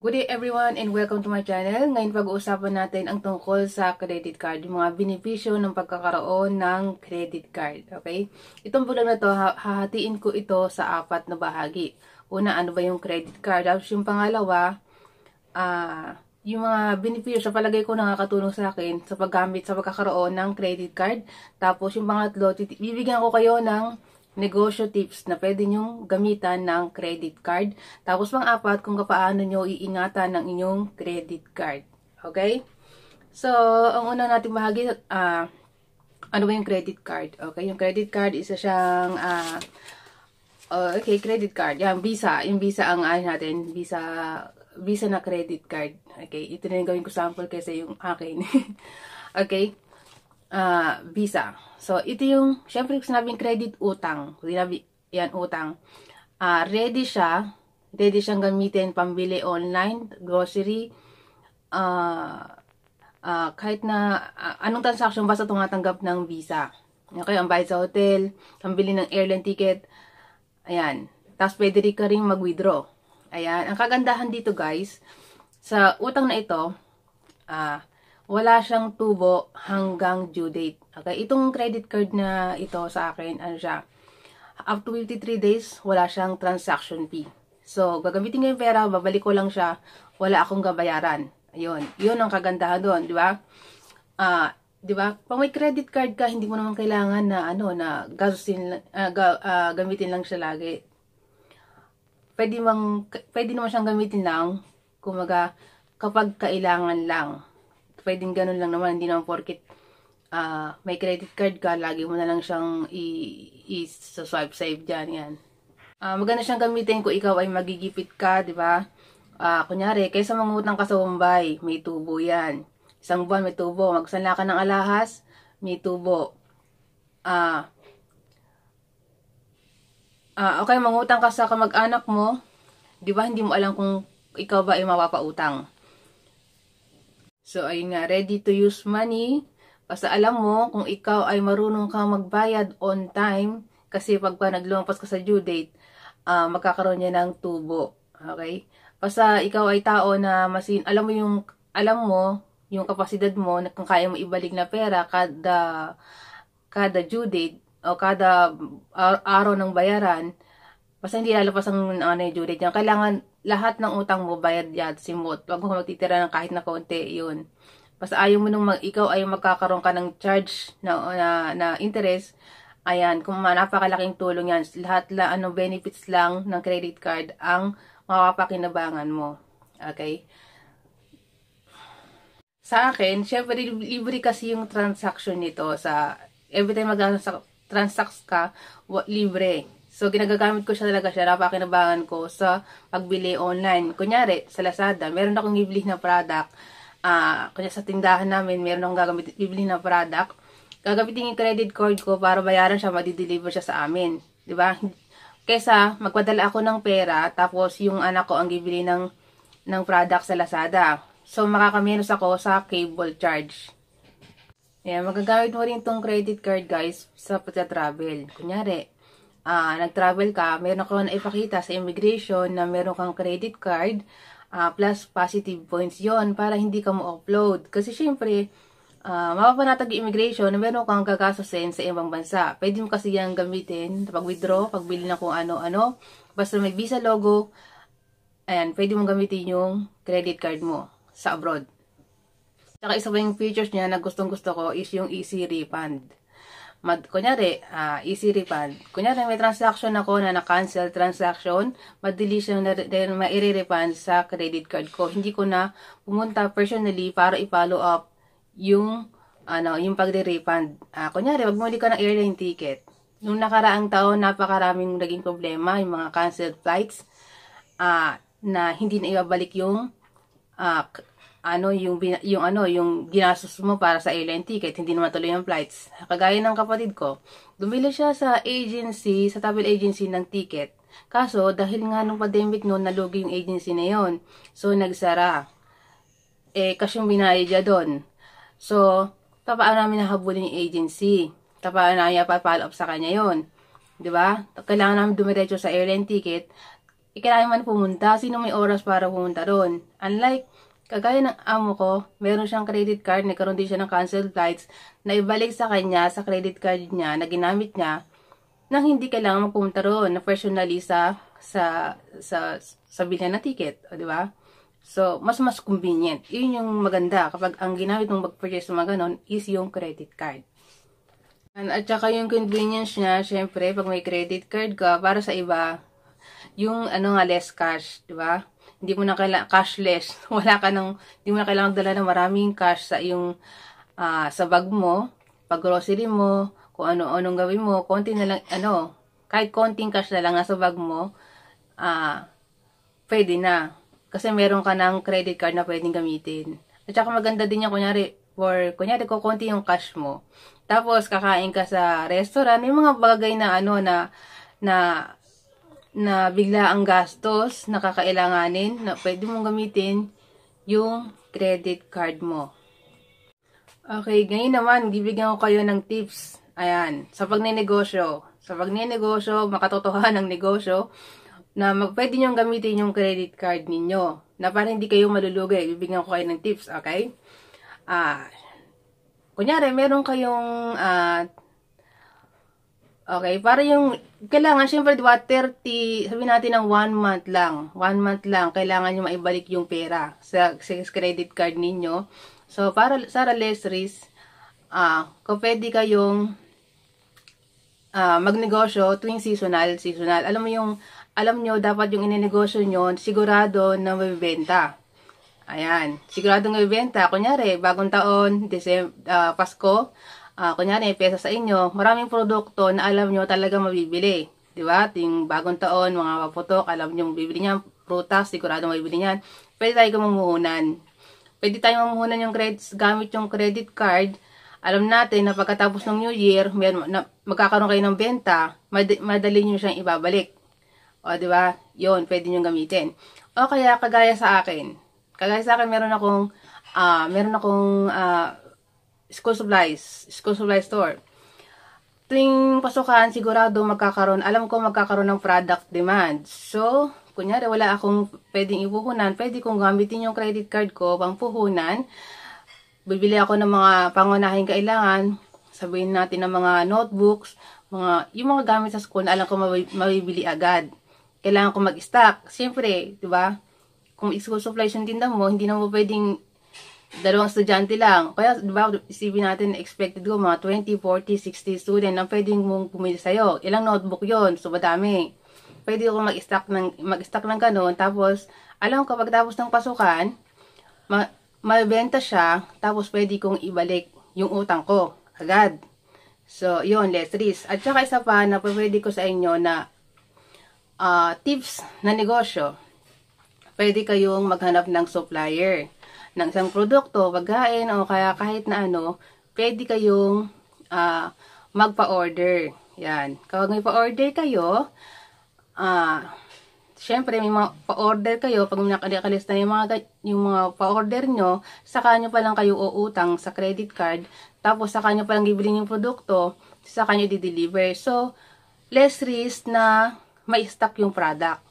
Good day everyone and welcome to my channel. Ngayon pag-uusapan natin ang tungkol sa credit card, yung mga benepisyo ng pagkakaroon ng credit card. Okay? Itong vlog na to, hahatiin ko ito sa 4 na bahagi. Una, ano ba yung credit card? Tapos yung pangalawa, yung mga benepisyo sa palagay ko nakakatulong sa akin sa paggamit sa pagkakaroon ng credit card. Tapos yung pangatlo, bibigyan ko kayo ng negosyo tips na pwede nyong gamitan ng credit card. Tapos pang-apat, kung paano nyo iingatan ng inyong credit card. Okay? So, ang una natin bahagi, ano ba yung credit card? Okay, yung credit card, isa siyang, credit card. Yan, Visa. Yung Visa ang natin, Visa na credit card. Okay, ito na yung gawin ko sample kasi yung akin. Okay? Visa. So, ito yung, syempre, sinabing credit utang. Yan, utang. Ready siyang gamitin pambili online, grocery, kahit na, anong transaction basta tumatanggap ng Visa. Okay, ang bayad sa hotel, pambili ng airline ticket, ayan. Tapos, pwede rin ka rin mag-withdraw. Ayan. Ang kagandahan dito, guys, sa utang na ito, wala siyang tubo hanggang due date. Okay, itong credit card na ito sa akin, ano siya, up to 53 days, wala siyang transaction fee. So, gagamitin ko yung pera, babalik ko lang siya, wala akong gabayaran. Ayun, yun ang kagandahan doon, di ba? Di ba? Pag may credit card ka, hindi mo naman kailangan na na gamitin lang siya lagi. Pwede naman siyang gamitin lang, kumaga, kapag kailangan lang. Pwedeng ganun lang naman, hindi naman porket may credit card ka, lagi mo na lang siyang i-swipe save dyan, yan. Maganda siyang gamitin kung ikaw ay magigipit ka, di ba? Kunyari, kaysa mangutang ka sa Bombay, may tubo yan. Isang buwan may tubo, magsanla ka ng alahas, may tubo. Okay, mangutang ka sa kamag-anak mo, di ba, hindi mo alam kung ikaw ba ay mapapautang. So, ayun nga, ready to use money. Basta alam mo kung ikaw ay marunong kang magbayad on time, kasi pag naglumpas ka sa due date, magkakaroon niya ng tubo. Okay? Basta ikaw ay tao na alam mo yung kapasidad mo na kung kaya mo ibalik na pera kada due date o kada araw ng bayaran, basta hindi lalapas ang due date niya. Kailangan lahat ng utang mo bayad yan, simot. Huwag mo magtitira ng kahit na konti, yun. Basta ayaw mo nung ikaw ay magkakaroon ka ng charge na interest, ayan, kung napakalaking tulong yan. Lahat benefits lang ng credit card ang mapapakinabangan mo. Okay? Sa akin, syempre, libre kasi yung transaction nito. Every time mag-transact ka, libre. So, ginagamit ko talaga siya, napakinabangan ko sa pagbili online. Kunyari, sa Lazada, meron akong bibili na product. Kunyari sa tindahan namin, meron akong bibili na product. Gagamitin yung credit card ko para bayaran siya, madi-deliver siya sa amin. Diba? Kesa, magpadala ako ng pera, tapos yung anak ko ang bibili ng product sa Lazada. So, makakamenos ako sa cable charge. Ayan, magagamit mo rin itong credit card, guys, sa pagka-travel. Kunyari, nag-travel ka, meron ako na ipakita sa immigration na meron kang credit card, plus positive points yon para hindi ka mo upload. Kasi syempre, mapapanatag yung immigration na meron kang gagastusin sa ibang bansa. Pwede mo kasi yan gamitin, pag-withdraw, pagbili na kung ano-ano. Basta may Visa logo, ayan, pwede mo gamitin yung credit card mo sa abroad. Saka isa pa yung features niya na gustong-gusto ko is yung easy refund. Kunyari, easy refund. Kunyari, may transaction ako na na-cancel transaction, madali siyang ma-refund sa credit card ko. Hindi ko na pumunta personally para i-follow up yung pagre-refund. Kunyari, magmuli ka ng airline ticket. Nung nakaraang taon, napakaraming naging problema, yung mga canceled flights, na hindi na ibabalik yung yung ginastos mo para sa airline ticket, hindi naman tuloy yung flights. Kagaya ng kapatid ko, bumili siya sa travel agency ng ticket. Kaso, dahil nga nung pandemic noon, nalugi yung agency na yon. So, nagsara. Kasi yung binayad niya doon. So, paano namin nahabulin yung agency? Paano namin pa-follow up sa kanya yon? Diba? Kailangan namin dumiretso sa airline ticket. kailangan man pumunta. Sino may oras para pumunta doon? Unlike, kagaya ng amo ko, meron siyang credit card, nagkaroon din siya ng canceled flights, na ibalik sa kanya, sa credit card niya, na ginamit niya, nang hindi kailangan magpumunta roon, na personally sa bilhan na ticket, o di ba? So, mas convenient. Yun yung maganda kapag ang ginamit mong mag-purchase ng mga ganon is yung credit card. At saka yung convenience niya, syempre, pag may credit card ka, para sa iba, yung less cash, di ba? Hindi mo na kailangan cashless. Hindi mo na kailangan dala ng maraming cash sa yung sa bag mo, pag grocery mo, kung anong gawin mo, konti na lang, kahit konting cash na lang nasa bag mo, pwede na. Kasi meron ka ng credit card na pwedeng gamitin. At saka maganda din yan, kunyari, kukunti yung cash mo. Tapos, kakain ka sa restaurant, may mga bagay na na bigla ang gastos, na kakailanganin, na pwede mong gamitin yung credit card mo. Okay, ngayon naman, bibigyan ko kayo ng tips. Ayan, sa pagnenegosyo. Sa pagnenegosyo, makatotohanan ng negosyo, na pwede nyo gamitin yung credit card ninyo. Na para hindi kayo malulugi. Bibigyan ko kayo ng tips, okay? Kunyari, meron kayong, okay, para yung, kailangan, syempre, diba, 30, sabihin natin ng 1 month lang. 1 month lang, kailangan nyo maibalik yung pera sa credit card ninyo. So, para sa less risk, kung pwede kayong magnegosyo tuwing seasonal. Alam nyo, dapat yung ininegosyo nyo, sigurado na mabibenta. Ayan, sigurado na mabibenta. Kunyari, bagong taon, Pasko, kunyari, pesa sa inyo, maraming produkto na alam nyo talaga mabibili. Diba? Yung bagong taon, mga paputok, alam nyo mabibili niyan, prutas, sigurado mabibili niyan. Pwede tayo mamumuhunan. Pwede tayo mamumuhunan yung gamit yung credit card. Alam natin na pagkatapos ng New Year, magkakaroon kayo ng benta, madali nyo siyang ibabalik. O, di ba? Yun, pwede nyo gamitin. O kaya, kagaya sa akin, meron akong school supply store. Tuwing pasukan, sigurado alam ko magkakaroon ng product demand. So, kunyari, wala akong pwedeng ipuhunan, pwede kong gamitin yung credit card ko, pang puhunan. Bibili ako ng mga pangunahing kailangan, sabihin natin ng mga notebooks, yung mga gamit sa school na alam ko mabibili agad. Kailangan ko mag-stock. Siyempre, di ba? Kung school supplies yung tinda mo, hindi na mo pwedeng 2 estudyante lang. Kaya, di ba, isipin natin, expected ko mga 20, 40, 60 student ang pwedeng mong pumili sa'yo. Ilang notebook yon, so madami. Pwede ko mag-stock ng ganun. Tapos, alam ko, pagtapos ng pasukan, mabenta siya, tapos pwede kong ibalik yung utang ko agad. So, yun, less risk. At saka isa pa na pwede ko sa inyo na tips na negosyo. Pwede kayong maghanap ng supplier ng isang produkto, pagkain, o kaya kahit na pwede kayong magpa-order. Yan. Kapag may pa-order kayo, syempre may mga pa-order kayo, pag nakalista yung mga pa-order nyo, saka nyo pa lang kayo uutang sa credit card, tapos saka nyo pa lang bibilin yung produkto, saka nyo di-deliver. So, less risk na may stock yung product.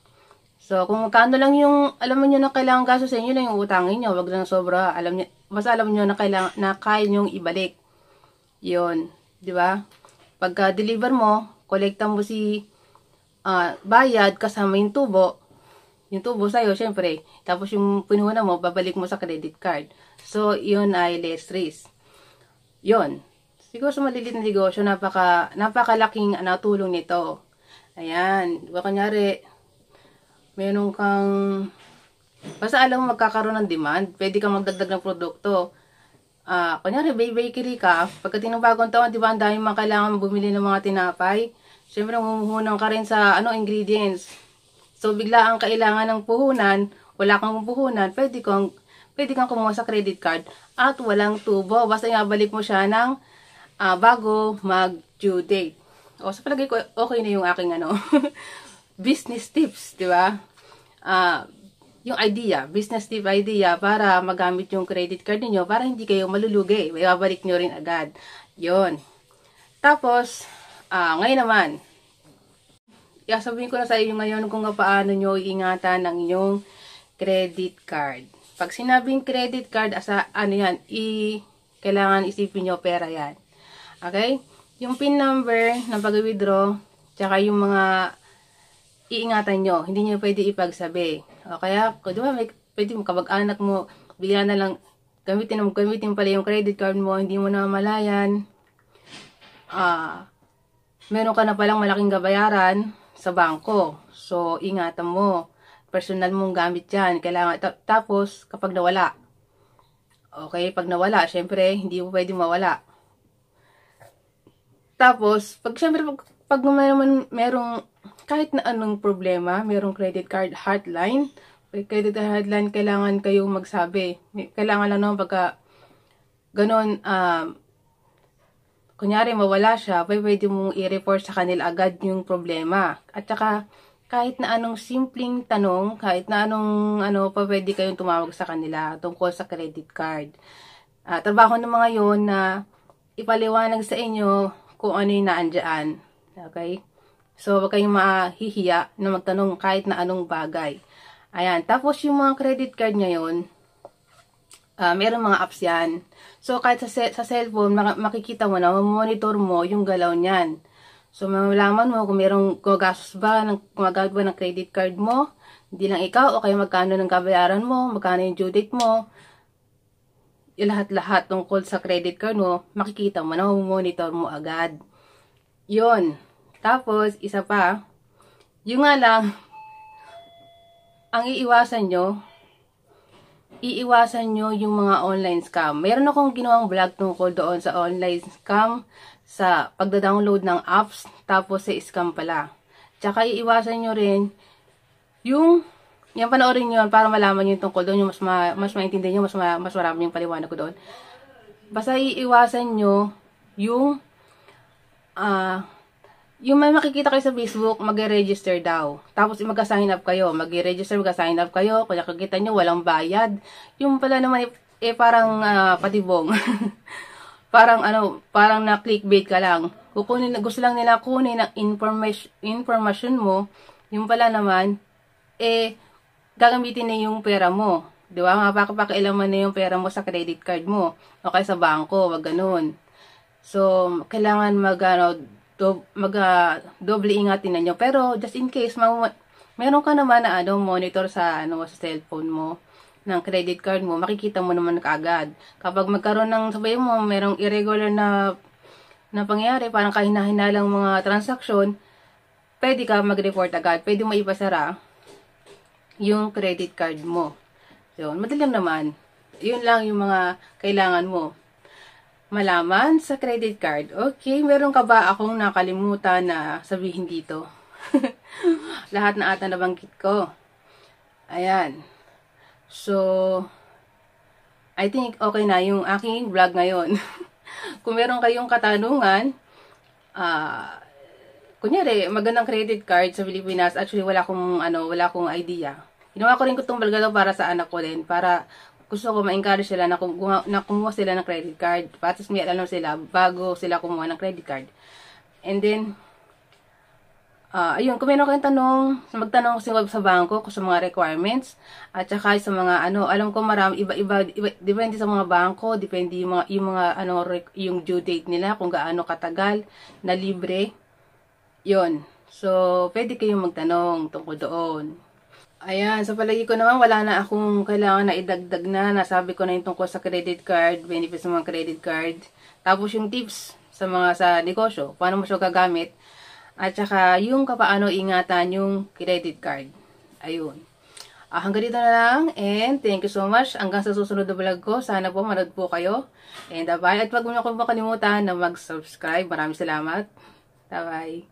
So, kung magkano lang yung, alam nyo na kailangan gasto sa inyo lang yung utangin nyo, wag lang sobra, basta alam nyo na kaya nyo ibalik. Yun, di ba? Pagka-deliver mo, kolekta mo bayad kasama yung tubo sa'yo, syempre. Tapos yung pinuhunan mo, babalik mo sa credit card. So, yun ay less risk. Yun. Siguro sa maliliit na negosyo, napakalaking tulong nito. Ayan. Diba, kunyari, meron kang, basta alam mo magkakaroon ng demand, pwede kang magdagdag ng produkto. Kunyari, bakery ka, pagdating ng bagong taon, diba, ang dami mga kailangan bumili ng mga tinapay. Siyempre, mumuhunan ka rin sa ingredients. So, bigla ang kailangan ng puhunan, wala kang puhunan, pwede kang kumuha sa credit card at walang tubo. Basta ibalik mo siya ng bago mag-due date. O, sa palagay ko, okay na yung aking business tips, di ba? Yung business tip idea para magamit yung credit card niyo para hindi kayo malulugi. May babalik nyo rin agad. Yun. Tapos, ngayon naman, Sabihin ko na sa inyo ngayon kung paano nyo iingatan ang inyong credit card. Pag sinabing credit card, ano yan, kailangan isipin nyo pera yan. Okay? Yung PIN number ng pag-withdraw, tsaka yung mga iingatan nyo, hindi nyo pwede ipagsabi. O kaya, di ba, pwede mo kabag-anak mo, bigla na lang, gamitin pala yung credit card mo, hindi mo na malayan. Meron ka na palang malaking gabayaran sa bangko. So, ingatan mo. Personal mong gamit yan. Kailangan, tapos, kapag nawala. Okay, pag nawala, syempre, hindi mo pwede mawala. Tapos, syempre, pag merong, kahit na anong problema, merong credit card hotline, kailangan kayong magsabi. Kailangan lang naman pagka, ganon, kunyari mawala siya, pwede mong i-report sa kanila agad yung problema. At saka, kahit na anong simpleng tanong, kahit na anong pwede kayong tumawag sa kanila tungkol sa credit card. Trabaho ng mga yon na ipaliwanag sa inyo kung ano yung naandyan. Okay? So, wag kayong mahihiya na magtanong kahit na anong bagay. Ayan. Tapos, yung mga credit card ngayon, meron mga apps yan. So, kahit sa cellphone, makikita mo na, monitor mo yung galaw niyan. So, malaman mo kung merong gumagamit ba ng credit card mo, hindi lang ikaw, o kaya magkano ng kabayaran mo, magkano yung due date mo, yung lahat-lahat tungkol sa credit card mo, makikita mo na, monitor mo agad. Yun. Tapos, isa pa, yung nga lang, ang iiwasan nyo yung mga online scam. Meron akong ginawang vlog tungkol doon sa online scam, sa pagda-download ng apps, tapos sa scam pala. Tsaka iiwasan nyo rin yung panoorin nyo para malaman nyo yung tungkol doon, yung mas maintindihan nyo, mas marami yung paliwanag ko doon. Basta iiwasan nyo yung may makikita kayo sa Facebook, mag-register daw. Tapos mag-sign up kayo. Mag-register, mag-sign up kayo. Kung nakikita nyo, walang bayad. Yung pala naman, parang patibong. parang na clickbait ka lang. Gusto lang nila kunin ang information mo. Yung pala naman, gagamitin na yung pera mo. Di ba? Pakialaman na yung pera mo sa credit card mo. O kaya sa bangko, wag ganun. So, kailangan doble ingatin na nyo. Pero, just in case, meron ka naman na monitor sa cellphone mo, ng credit card mo, makikita mo naman kaagad. Kapag magkaroon ng, sabihin mo, merong irregular na pangyayari, parang kahina-hinalang mga transaksyon, pwede ka mag-report agad. Pwede mo ipasara yung credit card mo. So, madali lang naman. Yun lang yung mga kailangan mo malaman sa credit card. Okay, meron ka ba akong nakalimutan na sabihin dito? Lahat na ata nabanggit ko. Ayan. So, I think okay na yung aking vlog ngayon. Kung meron kayong katanungan, kunyari, magandang credit card sa Pilipinas, actually wala akong idea. Ginawa ko rin itong vlog para sa anak ko din, para gusto ko ma-encourage sila na kumuha sila ng credit card. Patas may alam sila bago sila kumuha ng credit card. And then, ayun, kung meron kayong tanong, magtanong kasi sa bangko kung sa mga requirements. At saka sa mga alam ko marami, iba, depende sa mga bangko, depende yung due date nila, kung gaano katagal, na libre. Yun. So, pwede kayong magtanong tungkol doon. Ayan, sa palagi ko naman, wala na akong kailangan na idagdag na. Nasabi ko na yung tungkol sa credit card, benefits ng mga credit card. Tapos yung tips sa negosyo, paano mo siya gagamit. At saka yung paano ingatan yung credit card. Ayun. Hanggang dito na lang. And thank you so much. Hanggang sa susunod na vlog ko. Sana po manood po kayo. And bye. At wag mo na akong makalimutan na mag-subscribe. Maraming salamat. Bye-bye.